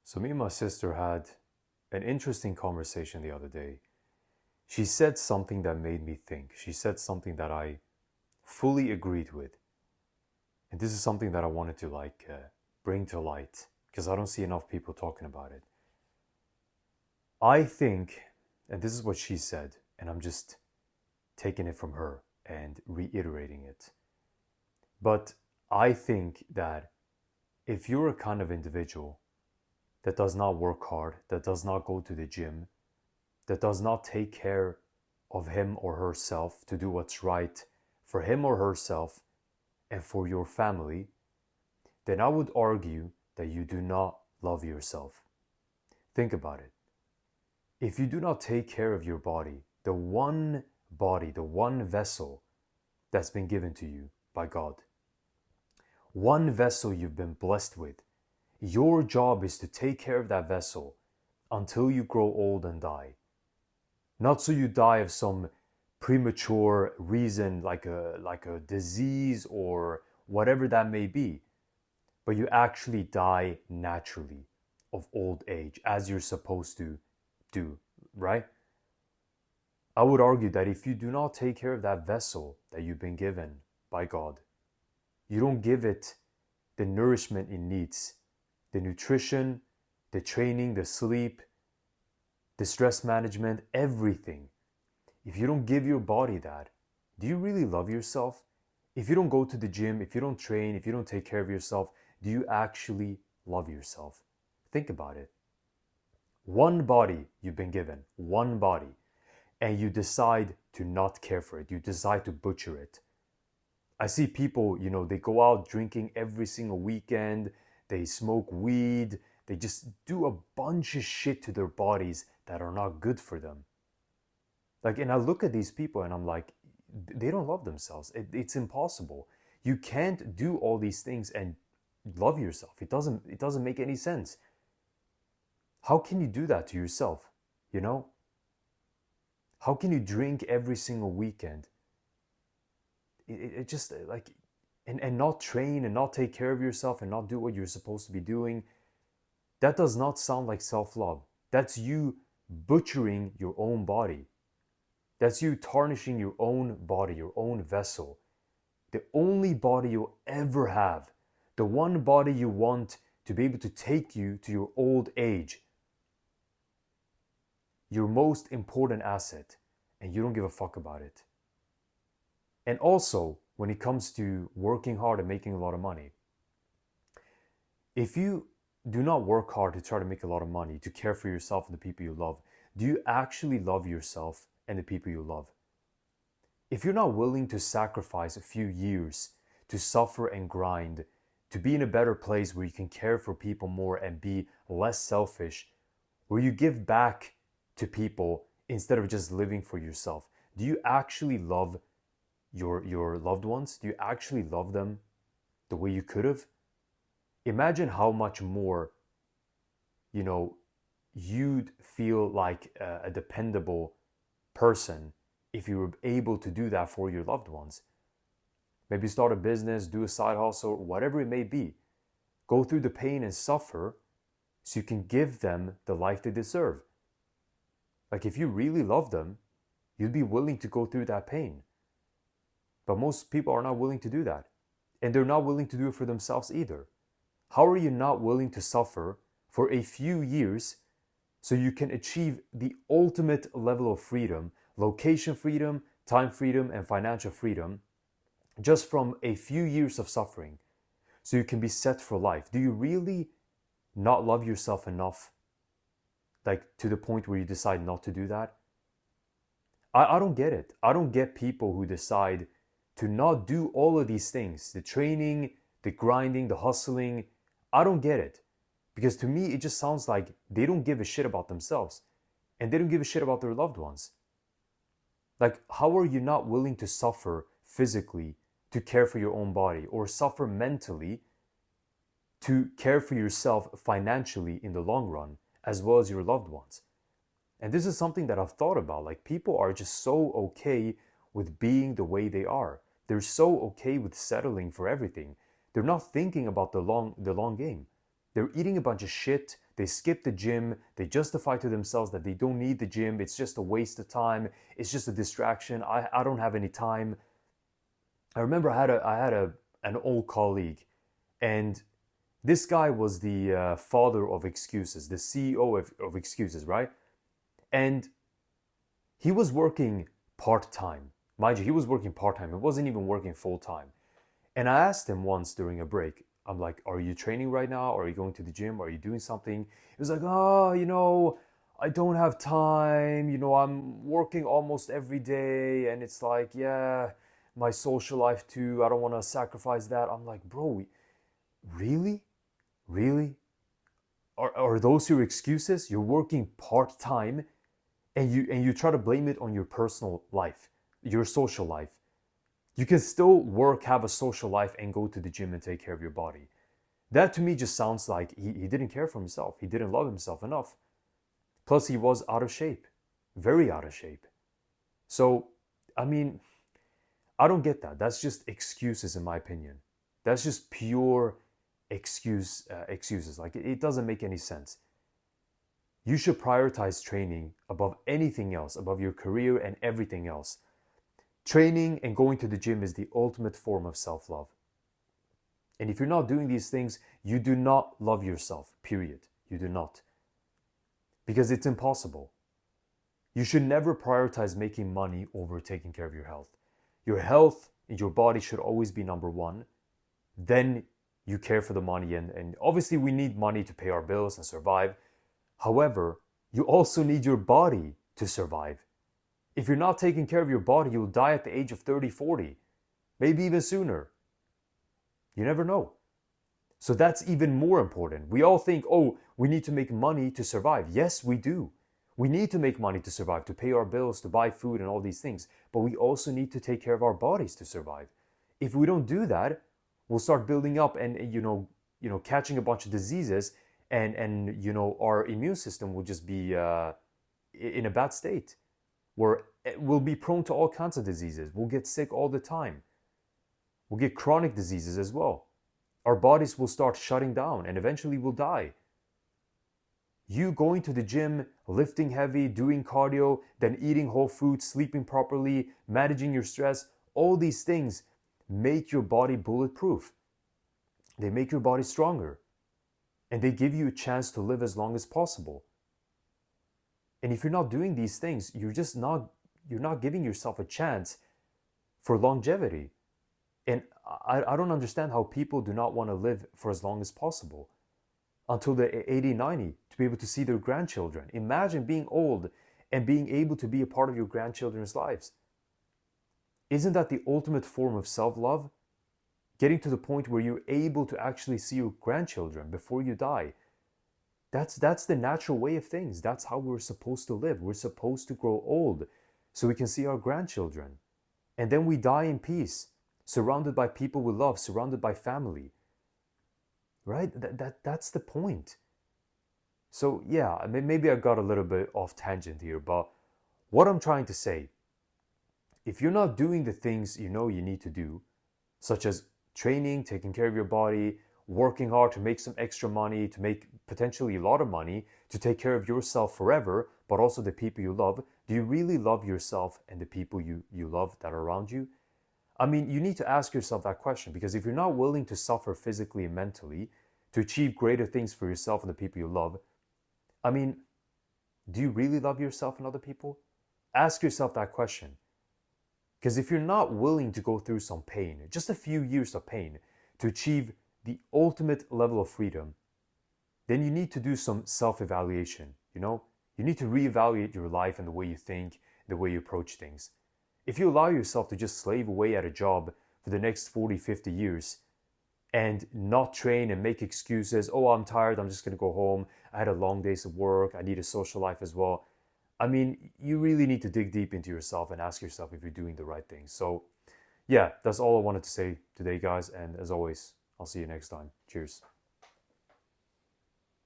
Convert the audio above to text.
So me and my sister had an interesting conversation the other day. She said something that made me think. She said something that I fully agreed with. And this is something that I wanted to bring to light because I don't see enough people talking about it. I think, and this is what she said, and I'm just taking it from her and reiterating it. But I think that if you're a kind of individual that does not work hard, that does not go to the gym, that does not take care of him or herself to do what's right for him or herself and for your family, then I would argue that you do not love yourself. Think about it. If you do not take care of your body, the one vessel that's been given to you by God, one vessel you've been blessed with, your job is to take care of that vessel until you grow old and die. Not so you die of some premature reason like a disease or whatever that may be, but you actually die naturally of old age as you're supposed to do, right? I would argue that if you do not take care of that vessel that you've been given by God, you don't give it the nourishment it needs, the nutrition, the training, the sleep, the stress management, everything. If you don't give your body that, do you really love yourself? If you don't go to the gym, if you don't train, if you don't take care of yourself, do you actually love yourself? Think about it. One body you've been given, one body, and you decide to not care for it. You decide to butcher it. I see people, they go out drinking every single weekend, they smoke weed, they just do a bunch of shit to their bodies that are not good for them. And I look at these people and I'm like, they don't love themselves. It's impossible. You can't do all these things and love yourself. It doesn't make any sense. How can you do that to yourself? How can you drink every single weekend? It just and not train and not take care of yourself and not do what you're supposed to be doing. That does not sound like self-love. That's you butchering your own body. That's you tarnishing your own body, your own vessel. The only body you'll ever have, the one body you want to be able to take you to your old age, your most important asset, and you don't give a fuck about it. And also, when it comes to working hard and making a lot of money, if you do not work hard to try to make a lot of money, to care for yourself and the people you love, do you actually love yourself and the people you love? If you're not willing to sacrifice a few years to suffer and grind, to be in a better place where you can care for people more and be less selfish, where you give back to people instead of just living for yourself, do you actually love your loved ones? Do you actually love them the way you could have? Imagine how much more, you'd feel like a dependable person if you were able to do that for your loved ones. Maybe start a business, do a side hustle, whatever it may be. Go through the pain and suffer so you can give them the life they deserve. If you really love them, you'd be willing to go through that pain. But most people are not willing to do that. And they're not willing to do it for themselves either. How are you not willing to suffer for a few years so you can achieve the ultimate level of freedom, location freedom, time freedom, and financial freedom, just from a few years of suffering, so you can be set for life? Do you really not love yourself enough, to the point where you decide not to do that? I don't get it. I don't get people who decide to not do all of these things, the training, the grinding, the hustling. I don't get it. Because to me, it just sounds like they don't give a shit about themselves and they don't give a shit about their loved ones. How are you not willing to suffer physically to care for your own body, or suffer mentally to care for yourself financially in the long run, as well as your loved ones? And this is something that I've thought about. People are just so okay with being the way they are. They're so okay with settling for everything. They're not thinking about the long game. They're eating a bunch of shit. they skip the gym, they justify to themselves that they don't need the gym, it's just a waste of time, it's just a distraction, I don't have any time. I remember I had an old colleague, and this guy was the father of excuses, the CEO of excuses, right? And he was working part-time. Mind you, he was working part-time. He wasn't even working full-time. And I asked him once during a break, I'm like, are you training right now? Are you going to the gym? Are you doing something? He was like, oh, I don't have time. I'm working almost every day. And it's like, yeah, my social life too. I don't want to sacrifice that. I'm like, bro, really? Really? Are those your excuses? You're working part-time and you try to blame it on your personal life, your social life. You can still work, have a social life, and go to the gym and take care of your body. That to me just sounds like he didn't care for himself. He didn't love himself enough. Plus, he was out of shape, very out of shape. So, I mean, I don't get that. That's just excuses, in my opinion. That's just pure excuses. Like, it doesn't make any sense. You should prioritize training above anything else, above your career and everything else. Training and going to the gym is the ultimate form of self-love. And if you're not doing these things, you do not love yourself, period. You do not. Because it's impossible. You should never prioritize making money over taking care of your health. Your health and your body should always be number one. Then you care for the money. And obviously we need money to pay our bills and survive. However, you also need your body to survive. If you're not taking care of your body, you'll die at the age of 30, 40, maybe even sooner. You never know. So that's even more important. We all think, oh, we need to make money to survive. Yes, we do. We need to make money to survive, to pay our bills, to buy food and all these things. But we also need to take care of our bodies to survive. If we don't do that, we'll start building up and catching a bunch of diseases, and our immune system will just be in a bad state, where we'll be prone to all kinds of diseases. We'll get sick all the time. We'll get chronic diseases as well. Our bodies will start shutting down and eventually we'll die. You going to the gym, lifting heavy, doing cardio, then eating whole foods, sleeping properly, managing your stress, all these things make your body bulletproof. They make your body stronger. And they give you a chance to live as long as possible. And if you're not doing these things, you're not giving yourself a chance for longevity. And I don't understand how people do not want to live for as long as possible, until they're 80, 90, to be able to see their grandchildren. Imagine being old and being able to be a part of your grandchildren's lives. Isn't that the ultimate form of self-love? Getting to the point where you're able to actually see your grandchildren before you die. That's the natural way of things. That's how we're supposed to live. We're supposed to grow old so we can see our grandchildren. And then we die in peace, surrounded by people we love, surrounded by family. Right? That's the point. So yeah, maybe I got a little bit off tangent here, but what I'm trying to say, if you're not doing the things you know you need to do, such as training, taking care of your body, working hard to make some extra money, to make potentially a lot of money, to take care of yourself forever, but also the people you love, do you really love yourself and the people you love that are around you? I mean, you need to ask yourself that question, because if you're not willing to suffer physically and mentally to achieve greater things for yourself and the people you love, I mean, do you really love yourself and other people? Ask yourself that question. Because if you're not willing to go through some pain, just a few years of pain, to achieve the ultimate level of freedom, then you need to do some self-evaluation, You need to reevaluate your life and the way you think, the way you approach things. If you allow yourself to just slave away at a job for the next 40, 50 years and not train and make excuses, oh, I'm tired, I'm just going to go home, I had a long days of work, I need a social life as well. I mean, you really need to dig deep into yourself and ask yourself if you're doing the right things. So yeah, that's all I wanted to say today, guys. And as always, I'll see you next time. Cheers.